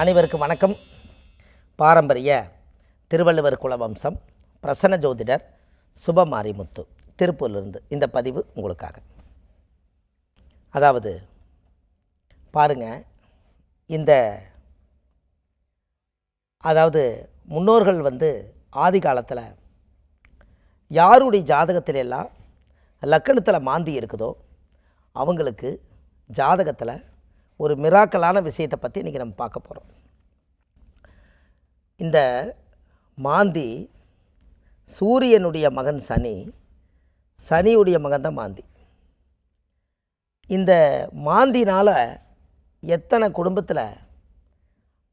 அனைவருக்கும் வணக்கம். பாரம்பரிய திருவள்ளுவர் குலவம்சம் பிரசன்ன ஜோதிடர் சுபமாரிமுத்து திருப்பூரிலிருந்து இந்த பதிவு உங்களுக்காக. அதாவது பாருங்கள், முன்னோர்கள் ஆதி காலத்தில் யாருடைய ஜாதகத்தில் எல்லாம் லக்கணத்தில் மாந்தி இருக்குதோ அவங்களுக்கு ஜாதகத்தில் ஒரு மிராக்கலான விஷயத்தை பற்றி இன்றைக்கி நம்ம பார்க்க போகிறோம். இந்த மாந்தி சூரியனுடைய மகன் சனி, சனியுடைய மகன் தான் மாந்தி. இந்த மாந்தினால் எத்தனை குடும்பத்தில்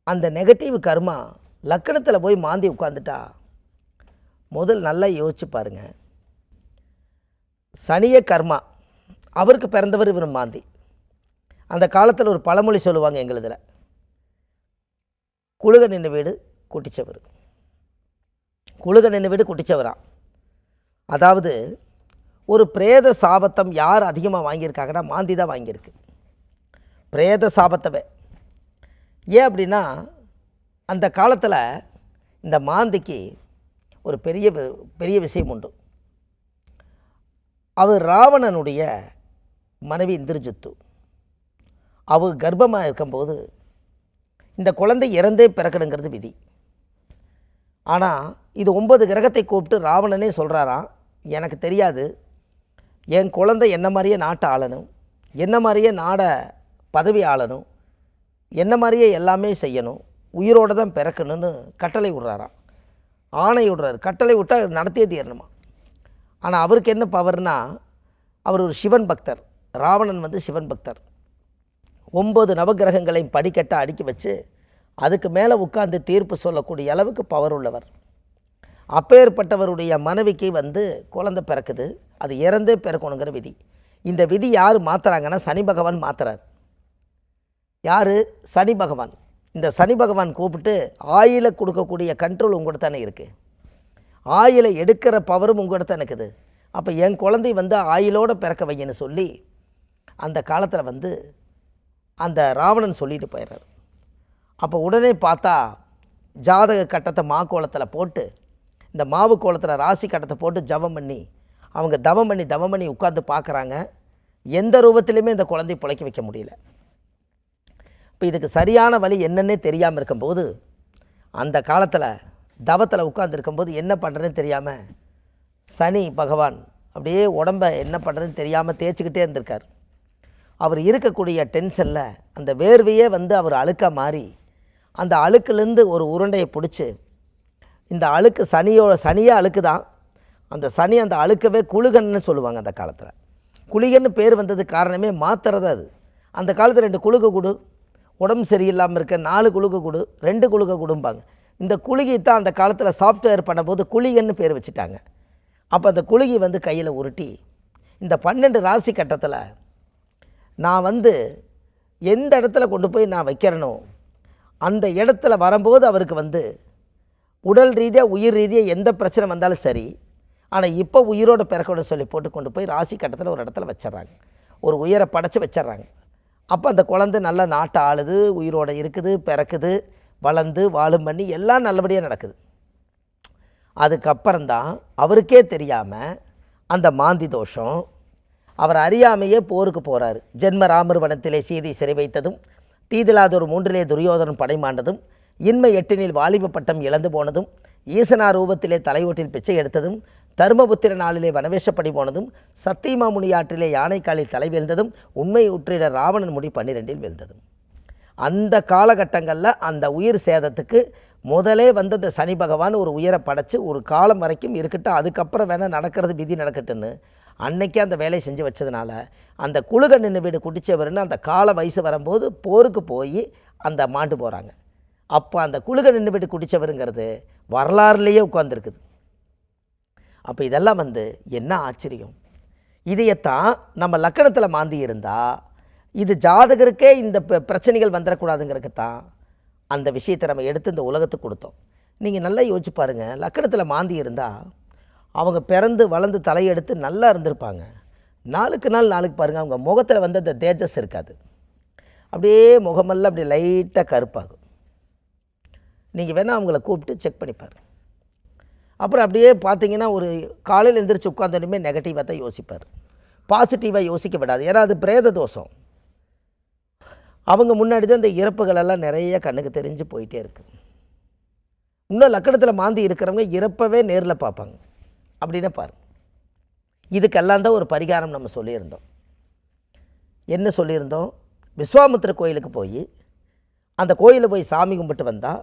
அந்த நெகட்டிவ் கர்மா லக்கணத்தில் போய் மாந்தி உட்காந்துட்டா முதல் நல்லா யோசிச்சு பாருங்கள். சனிய கர்மா, அவருக்கு பிறந்தவர் இவர் மாந்தி. அந்த காலத்தில் ஒரு பழமொழி சொல்லுவாங்க எங்களுதில், குழுக நின்று வீடு குட்டிச்சவர், குழுக நின்று வீடு குட்டிச்சவரா. அதாவது ஒரு பிரேத சாபத்தம் யார் அதிகமாக வாங்கியிருக்காங்கன்னா மாந்தி தான் வாங்கியிருக்கு, பிரேத சாபத்தவே. ஏன் அப்படின்னா அந்த காலத்தில் இந்த மாந்திக்கு ஒரு பெரிய விஷயம் உண்டு. அவர் ராவணனுடைய மனைவி இந்திரஜித்து, அவர் கர்ப்பமாக இருக்கும்போது இந்த குழந்தை இறந்தே பிறக்கணுங்கிறது விதி. ஆனால் இது 9 கிரகத்தை கூப்பிட்டு ராவணனே சொல்கிறாராம், எனக்கு தெரியாது, என் குழந்தை என்ன மாதிரியே நாட்டை ஆளணும், என்ன மாதிரியே நாடை பதவி ஆளணும், என்ன மாதிரியே எல்லாமே செய்யணும், உயிரோடு தான் பிறக்கணும்னு கட்டளை விடுறாராம். ஆணை விடுறாரு, கட்டளை விட்டால் நடத்தியே தீரணுமா. ஆனால் அவருக்கு என்ன பவர்னால், அவர் ஒரு சிவன் பக்தர். ராவணன் சிவன் பக்தர். 9 நவகிரகங்களையும் படிக்கட்ட அடுக்கி வச்சு அதுக்கு மேலே உட்கார்ந்து தீர்ப்பு சொல்லக்கூடிய அளவுக்கு பவர் உள்ளவர். அப்பேற்பட்டவருடைய மனைவிக்கு குழந்தை பிறக்குது, அது இறந்தே பிறக்கணுங்கிற விதி. இந்த விதி யார் மாற்றுறாங்கன்னா சனி பகவான் மாற்றுறார். யார்? சனி பகவான். இந்த சனி பகவான் கூப்பிட்டு ஆயிலை கொடுக்கக்கூடிய கண்ட்ரோல் உங்கள்கிட்ட தானே இருக்குது, ஆயிலை எடுக்கிற பவரும் உங்கள்கிட்ட தானே இருக்குது. அப்போ என் குழந்தை ஆயிலோடு பிறக்க வையன்னு சொல்லி அந்த காலத்தில் அந்த ராவணன் சொல்லிட்டு போயிடுறார். அப்போ உடனே பார்த்தா ஜாதக கட்டத்தை கோலத்தில் போட்டு, இந்த மாவு கோலத்தில் ராசி கட்டத்தை போட்டு ஜபம் பண்ணி அவங்க தவம் பண்ணி உட்காந்து பார்க்குறாங்க. எந்த ரூபத்திலையுமே இந்த குழந்தை பிழைக்க வைக்க முடியல. இப்போ இதுக்கு சரியான வழி என்னன்னே தெரியாமல் இருக்கும்போது, அந்த காலத்தில் தவத்தில் உட்காந்துருக்கும்போது என்ன பண்ணுறதுன்னு தெரியாமல் சனி பகவான் அப்படியே உடம்பை என்ன பண்ணுறதுன்னு தெரியாமல் தேய்ச்சிக்கிட்டே இருந்திருக்கார். அவர் இருக்கக்கூடிய டென்ஷனில் அந்த வேர்வையே அவர் அழுக்காக மாறி அந்த அழுக்குலேருந்து ஒரு உருண்டையை பிடிச்சி, இந்த அழுக்கு சனியே அழுக்கு தான், அந்த சனி அந்த அழுக்கவே குழுகன்னு சொல்லுவாங்க. அந்த காலத்தில் குளிகன்னு பேர் வந்தது காரணமே மாத்திரது. அது அந்த காலத்தில் 2 குழுக கொடு, உடம்பு சரியில்லாமல் இருக்க 4 குழுக கொடு, 2 குழுக கொடும்பாங்க. இந்த குளிகை தான் அந்த காலத்தில் சாஃப்ட்வேர் பண்ணும்போது குளிகன்னு பேர் வச்சுட்டாங்க. அப்போ அந்த குளிகை கையில் உருட்டி இந்த 12 ராசி கட்டத்தில் நான் எந்த இடத்துல கொண்டு போய் நான் வைக்கிறனோ அந்த இடத்துல வரும்போது அவருக்கு உடல் ரீதியாக உயிர் ரீதியாக எந்த பிரச்சனை வந்தாலும் சரி, ஆனால் இப்போ உயிரோடு பிறக்கணும்னு சொல்லி போட்டு கொண்டு போய் ராசி கட்டத்தில் ஒரு இடத்துல வச்சிட்றாங்க, ஒரு உயிரை படைச்சி வச்சிட்றாங்க. அப்போ அந்த குழந்தை நல்லா நாட்டை ஆளுது, உயிரோடு இருக்குது, பிறக்குது, வளர்ந்து வாழும் பண்ணி எல்லாம் நல்லபடியாக நடக்குது. அதுக்கப்புறம்தான் அவருக்கே தெரியாமல் அந்த மாந்தி தோஷம், அவர் அறியாமையே போருக்கு போகிறார். ஜென்ம ராமர் வனத்திலே சீதை சிறை வைத்ததும், தீதிலாதொரு 3 துரியோதனன் படைமாண்டதும், இன்மை 8 வாலிப பட்டம் இழந்து போனதும், ஈசனா ரூபத்திலே தலையோட்டில் பிச்சை எடுத்ததும், தர்மபுத்திர நாளிலே வனவேஷப்படி போனதும், சத்தியமா முனியாற்றிலே யானைக்காலில் தலை வீழ்ந்ததும், உண்மை உற்றிட ராவணன் முடி 12 வீழ்ந்ததும். அந்த காலகட்டங்களில் அந்த உயிர் சேதத்துக்கு முதலே அந்த சனி பகவான் ஒரு உயிரை படைச்சி ஒரு காலம் வரைக்கும் இருக்கட்டும், அதுக்கப்புறம் வேணால் நடக்கிறது விதி நடக்கட்டுன்னு அன்னைக்கே அந்த வேலையை செஞ்சு வச்சதுனால அந்த குழுக நின்று வீடு குடிச்சவர்னு அந்த கால வயசு வரும்போது போருக்கு போய் அந்த மாண்டு போகிறாங்க. அப்போ அந்த குழுக நின்று வீடு குடித்தவருங்கிறது வரலாறுலேயே உட்காந்துருக்குது. அப்போ இதெல்லாம் என்ன ஆச்சரியம். இதையத்தான் நம்ம லக்கணத்தில் மாந்தி இருந்தால் இது ஜாதகருக்கே இந்த பிரச்சனைகள் வந்துடக்கூடாதுங்கிறதுக்கு தான் அந்த விஷயத்தை நம்ம எடுத்து இந்த உலகத்துக்கு கொடுத்தோம். நீங்கள் நல்லா யோசிச்சு பாருங்கள், லக்கணத்தில் மாந்தி இருந்தால் அவங்க பிறந்து வளர்ந்து தலையெடுத்து நல்லா இருந்திருப்பாங்க. நாளுக்கு பாருங்கள் அவங்க முகத்தில் அந்த தேஜஸ் இருக்காது, அப்படியே முகமெல்லாம் அப்படி லைட்டாக கருப்பாகும். நீங்கள் வேணால் அவங்கள கூப்பிட்டு செக் பண்ணிப்பார். அப்புறம் அப்படியே பார்த்தீங்கன்னா ஒரு காலையில் எழுந்திரிச்சு உட்காந்தோடனே நெகட்டிவாக தான் யோசிப்பார், பாசிட்டிவாக யோசிக்க விடாது. ஏன்னா அது பிரேத தோஷம். அவங்க முன்னாடி தான் இந்த இறப்புகளெல்லாம் நிறைய கண்ணுக்கு தெரிஞ்சு போயிட்டே இருக்குது. இன்னும் லக்கணத்தில் மாந்தி இருக்கிறவங்க இறப்பவே நேரில் பார்ப்பாங்க. அப்படின்னு பாரு, இதுக்கெல்லாம் தான் ஒரு பரிகாரம் நம்ம சொல்லியிருந்தோம். என்ன சொல்லியிருந்தோம்? விஸ்வாமித்திர கோயிலுக்கு போய் அந்த கோயிலில் போய் சாமி கும்பிட்டு வந்தால்,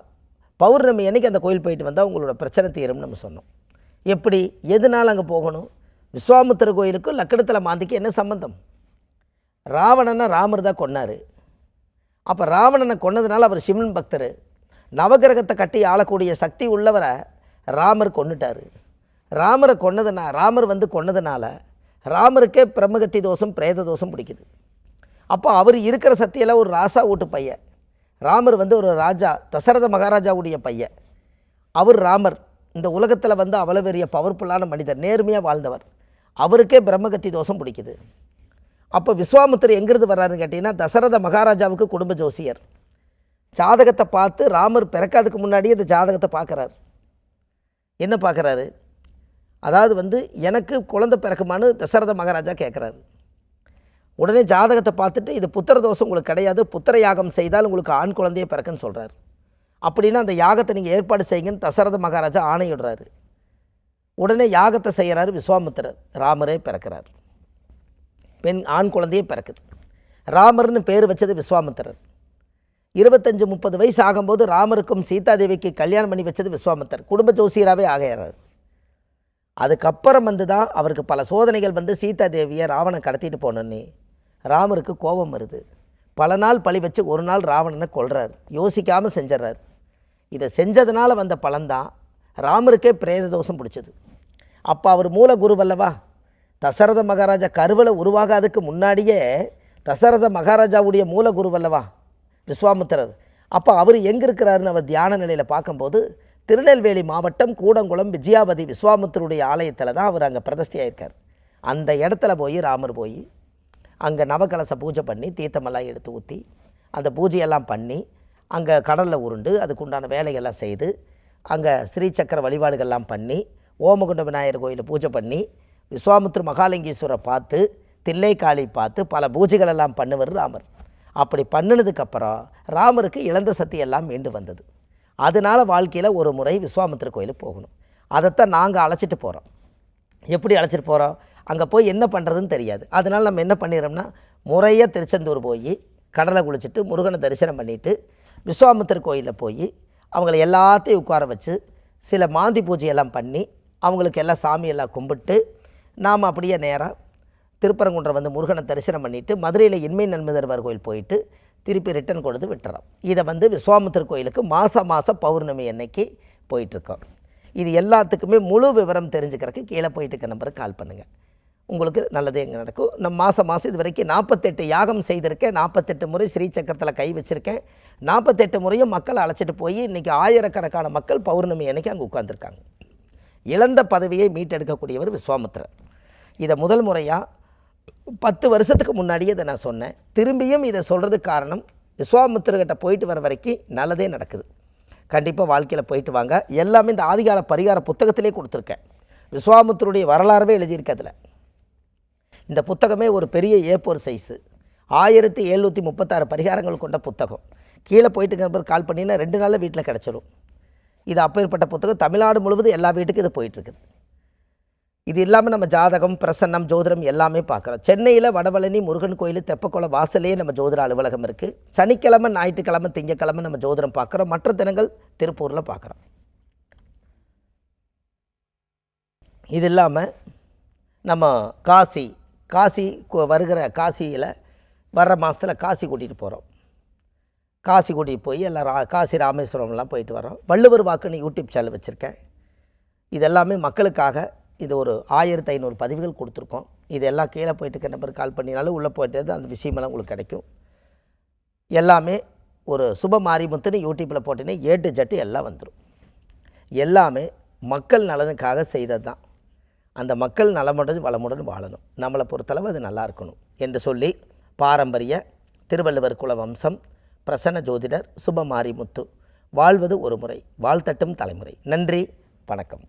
பௌர்ணமி அன்னைக்கு அந்த கோயில் போயிட்டு வந்தால் உங்களோட பிரச்சனை தீரும்னு நம்ம சொன்னோம். எப்படி, எதுனால அங்கே போகணும்? விஸ்வாமித்திர கோயிலுக்கும் லக்கணத்தில் மாந்திக்கு என்ன சம்பந்தம்? ராவணனை ராமர் தான் கொன்னார். அப்போ ராவணனை கொன்னதுனால அவர் சிவன் பக்தர். நவகிரகத்தை கட்டி ஆளக்கூடிய சக்தி உள்ளவரை ராமர் கொன்னுட்டார். ராமரை ராமர் கொன்னதுனால ராமருக்கே பிரம்மகத்தி தோஷம் பிரேத தோஷம் பிடிக்குது. அப்போ அவர் இருக்கிற சக்தியெல்லாம் ஒரு ராசா வீட்டு பையன். ராமர் ஒரு ராஜா, தசரத மகாராஜாவுடைய பையன். அவர் ராமர் இந்த உலகத்தில் அவ்வளோ பெரிய பவர்ஃபுல்லான மனிதர், நேர்மையாக வாழ்ந்தவர். அவருக்கே பிரம்மகத்தி தோஷம் பிடிக்குது. அப்போ விஸ்வாமித்திரர் எங்கிருந்து வர்றாருன்னு கேட்டிங்கன்னா, தசரத மகாராஜாவுக்கு குடும்ப ஜோசியர். ஜாதகத்தை பார்த்து ராமர் பிறக்காதுக்கு முன்னாடியே இந்த ஜாதகத்தை பார்க்குறாரு. என்ன பார்க்குறாரு? அதாவது எனக்கு குழந்தை பிறக்குமான்னு தசரத மகாராஜா கேட்குறாரு. உடனே ஜாதகத்தை பார்த்துட்டு, இது புத்திர தோஷம் உங்களுக்கு கிடையாது, புத்திர யாகம் செய்தால் உங்களுக்கு ஆண் குழந்தையே பிறக்குன்னு சொல்கிறார். அப்படின்னா அந்த யாகத்தை நீங்கள் ஏற்பாடு செய்யுங்கன்னு தசரத மகாராஜா ஆணையிடுறாரு. உடனே யாகத்தை செய்கிறாரு விஸ்வாமித்திரர். ராமரே பிறக்கிறார், ஆண் குழந்தையே பிறக்குது. ராமர்னு பேர் வச்சது விஸ்வாமித்திரர். 25-30 வயசு ஆகும்போது ராமருக்கும் சீதாதேவிக்கு கல்யாணம் பண்ணி வச்சது விஸ்வாமித்திரர். குடும்ப ஜோசியராகவே ஆகிறார். அதுக்கப்புறம் தான் அவருக்கு பல சோதனைகள் சீதாதேவியை ராவணன் கடத்திட்டு போனோன்னே ராமருக்கு கோபம் வருது. பல நாள் பழி வச்சு ஒரு நாள் ராவணனை கொல்றார். யோசிக்காமல் செஞ்சிடறார். இதை செஞ்சதுனால வந்த பலன்தான் ராமருக்கே பிரேத தோஷம் பிடிச்சது. அப்போ அவர் மூல குருவல்லவா. தசரத மகாராஜா கருவலை உருவாகாதுக்கு முன்னாடியே தசரத மகாராஜாவுடைய மூல குருவல்லவா விஸ்வாமித்திரர். அப்போ அவர் எங்கே இருக்கிறாருன்னு அவர் தியான நிலையில் பார்க்கும்போது, திருநெல்வேலி மாவட்டம் கூடங்குளம் விஜயாபதி விஸ்வாமித்திரருடைய ஆலயத்தில் தான் அவர் அங்கே பிரதிஷ்டையாயிருக்கார். அந்த இடத்துல ராமர் போய் அங்கே நவகலச பூஜை பண்ணி தீர்த்தமெல்லாம் எடுத்து ஊற்றி அந்த பூஜையெல்லாம் பண்ணி அங்கே கடலில் உருண்டு அதுக்குண்டான வேலைகள்லாம் செய்து அங்கே ஸ்ரீசக்கர வழிபாடுகள்லாம் பண்ணி ஓமகுண்ட விநாயகர் கோயிலில் பூஜை பண்ணி விஸ்வாமித்திர மகாலிங்கேஸ்வரை பார்த்து தில்லைக்காளி பார்த்து பல பூஜைகளெல்லாம் பண்ணுவார் ராமர். அப்படி பண்ணினதுக்கப்புறம் ராமருக்கு இழந்த சக்தி எல்லாம் மீண்டு வந்தது. அதனால் வாழ்க்கையில் ஒரு முறை விஸ்வாமித்திர கோயிலுக்கு போகணும். அதைத்தான் நாங்கள் அழைச்சிட்டு போகிறோம். எப்படி அழைச்சிட்டு போகிறோம்? அங்கே போய் என்ன பண்ணுறதுன்னு தெரியாது. அதனால் நம்ம என்ன பண்ணிடுறோம்னா, முறையாக திருச்செந்தூர் போய் கடலை குளிச்சுட்டு முருகனை தரிசனம் பண்ணிவிட்டு விஸ்வாமித்திர கோயிலில் போய் அவங்கள எல்லாத்தையும் உட்கார வச்சு சில மாந்தி பூஜையெல்லாம் பண்ணி அவங்களுக்கு எல்லாம் சாமியெல்லாம் கும்பிட்டு நாம் அப்படியே நேராக திருப்பரங்குன்றம் முருகனை தரிசனம் பண்ணிவிட்டு மதுரையில் இன்மை நன்மதர்வார் கோயில் போயிட்டு திருப்பி ரிட்டன் கொடுத்து விட்டுறோம். இதை விஸ்வாமித்திர கோயிலுக்கு மாதம் பௌர்ணமி அன்னைக்கு போயிட்டுருக்கோம். இது எல்லாத்துக்குமே முழு விவரம் தெரிஞ்சுக்கிறதுக்கு கீழே போயிட்டு இருக்க நம்பருக்கு கால் பண்ணுங்கள். உங்களுக்கு நல்லதே எங்கே நடக்கும். நம்ம மாதம் இது வரைக்கும் 48 யாகம் செய்திருக்கேன். 48 முறை ஸ்ரீசக்கரத்தில் கை வச்சுருக்கேன். 48 முறையும் மக்களை அழைச்சிட்டு போய் இன்றைக்கி ஆயிரக்கணக்கான மக்கள் பௌர்ணமி அன்னைக்கு அங்கே உட்காந்துருக்காங்க. இழந்த பதவியை மீட்டெடுக்கக்கூடியவர் விஸ்வாமித்திரர். இதை முதல் முறையாக 10 வருஷத்துக்கு முன்னாடியே இதை நான் சொன்னேன். திரும்பியும் இதை சொல்கிறதுக்கு காரணம், விஸ்வாமித்திரர்கிட்ட போயிட்டு வர வரைக்கும் நல்லதே நடக்குது. கண்டிப்பாக வாழ்க்கையில் போயிட்டு வாங்க. எல்லாமே இந்த ஆதிகால பரிகார புத்தகத்திலே கொடுத்துருக்கேன். விஸ்வாமித்திரருடைய வரலாறவே எழுதியிருக்கிறதுல இந்த புத்தகமே ஒரு பெரிய A4 சைஸு 1736 பரிகாரங்கள் கொண்ட புத்தகம். கீழே போயிட்டுங்கிற கால் பண்ணினா 2 நாளில் வீட்டில் கிடச்சிடும். இது அப்பேற்பட்ட புத்தகம். தமிழ்நாடு முழுவதும் எல்லா வீட்டுக்கும் இது போயிட்டுருக்குது. இது இல்லாமல் நம்ம ஜாதகம், பிரசன்னம், ஜோதிடம் எல்லாமே பார்க்குறோம். சென்னையில் வடபழனி முருகன் கோயில் தெப்பக்குளம் வாசலே நம்ம ஜோதிட அலுவலகம் இருக்குது. சனிக்கிழமை, ஞாயிற்றுக்கிழமை, திங்கக்கிழமை நம்ம ஜோதிடம் பார்க்குறோம். மற்ற தினங்கள் திருப்பூரில் பார்க்குறோம். இது இல்லாமல் நம்ம காசி வருகிற காசியில் வர்ற மாதத்தில் காசி கூட்டிகிட்டு போகிறோம். காசி கூட்டிகிட்டு போய் எல்லாம் காசி ராமேஸ்வரம்லாம் போயிட்டு வரோம். வள்ளுவர் வாக்குன்னு யூடியூப் சேனல் வச்சுருக்கேன். இது எல்லாமே மக்களுக்காக. இது ஒரு 1500 பதிவுகள் கொடுத்துருக்கோம். இதெல்லாம் கீழே போயிட்டு இருக்க நம்பருக்கு கால் பண்ணினாலும் உள்ளே போய்ட்டு அந்த விஷயமெல்லாம் உங்களுக்கு கிடைக்கும். எல்லாமே ஒரு சுப மாரிமுத்துன்னு யூடியூப்பில் போட்டிங்கன்னா ஏட்டு ஜட்டு எல்லாம் வந்துடும். எல்லாமே மக்கள் நலனுக்காக செய்தது தான். அந்த மக்கள் நலமுடன் வளமுடன் வாழணும். நம்மளை பொறுத்தளவு அது நல்லா இருக்கணும் என்று சொல்லி பாரம்பரிய திருவள்ளுவர் குல வம்சம் பிரசன்ன ஜோதிடர் சுப மாரிமுத்து வாழ்வது ஒரு முறை, வாழ்த்தட்டும் தலைமுறை. நன்றி, வணக்கம்.